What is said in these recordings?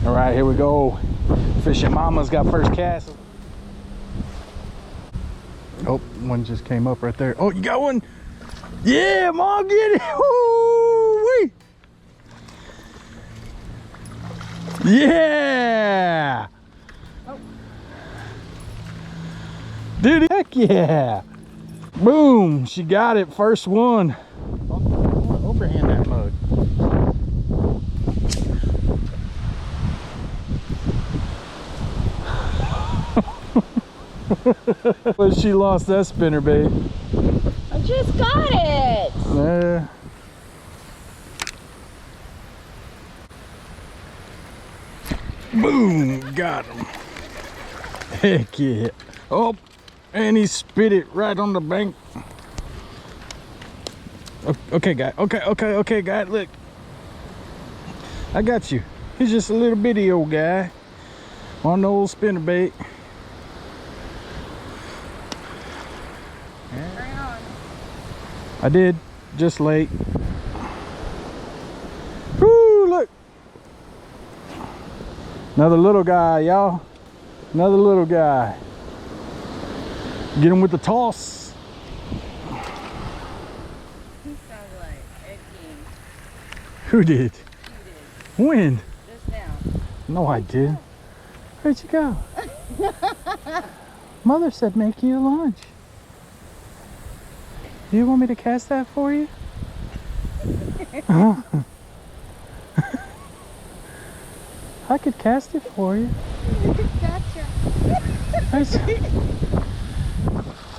All right, here we go. Fishing Mama's got first cast. Oh, one just came up right there. Oh, you got one? Yeah, Mom, get it. Woo-wee. Yeah. Oh. Dude, heck yeah. Boom, she got it, first one. Overhand that mug. But she lost that spinner bait. I just got it. Boom, got him. Heck yeah. Oh, and he spit it right on the bank. Okay, guy. Okay, guy. Look, I got you. He's just a little bitty old guy on the old spinner bait. I did, just late. Woo, look. Another little guy, y'all. Another little guy. Get him with the toss. He sounded like Ed King. Who did? You did. When? Just now. No, I did. Where'd you go? Mother said make you lunch. Do you want me to cast that for you? I could cast it for you. Gotcha.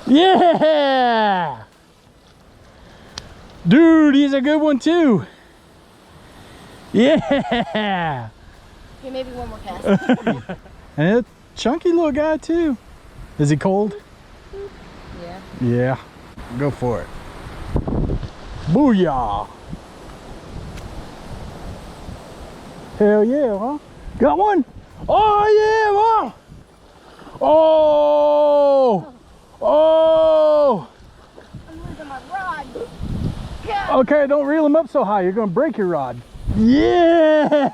Yeah! Dude, he's a good one too. Yeah! Okay, maybe one more cast. And a chunky little guy too. Is he cold? Yeah. Yeah. Go for it. Booyah! Hell yeah, huh? Got one? Oh yeah, Mom! Oh! Oh! I'm losing my rod. God. Okay, don't reel him up so high. You're gonna break your rod. Yeah!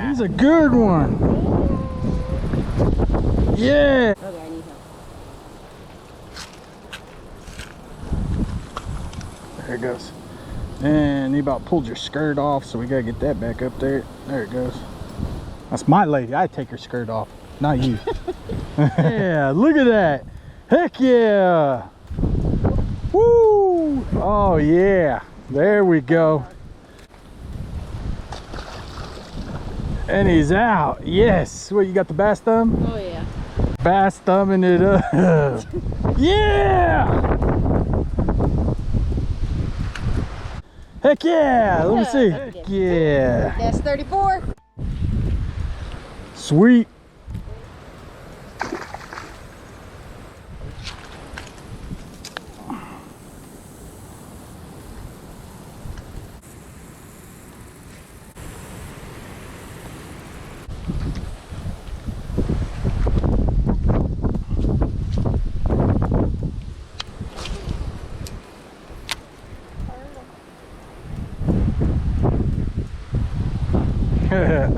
He's a good one. Yeah! Okay, I need help. There it goes. And he about pulled your skirt off, so we gotta get that back up there. There it goes. That's my lady. I take her skirt off, not you. Yeah, look at that. Heck yeah. Woo! Oh yeah. There we go. And he's out. Yes. What, you got the bass thumb? Oh yeah. Bass thumbing it up. Yeah! Heck yeah! Let me see. Heck yeah! That's 34. Sweet.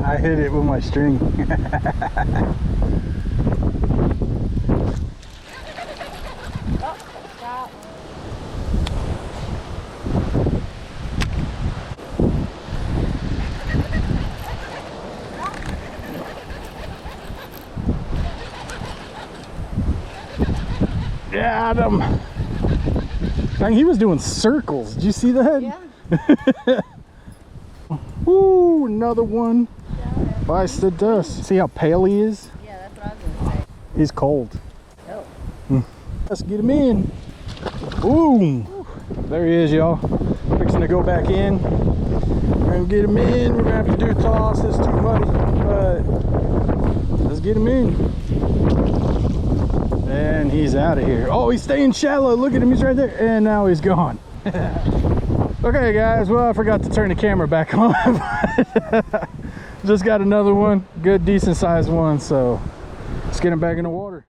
I hit it with my string. Got him. Dang, he was doing circles. Did you see that? Yeah. Woo, another one. Bites the dust. See how pale he is? Yeah, that's what I was gonna say. He's cold. Oh. Let's get him in. Boom. There he is, y'all. Fixing to go back in. We're gonna get him in. We're gonna have to do a toss. It's too muddy, but let's get him in. And he's out of here. Oh, he's staying shallow. Look at him. He's right there. And now he's gone. Okay, guys. Well, I forgot to turn the camera back on. Just got another one. Good, decent sized one. So let's get him back in the water.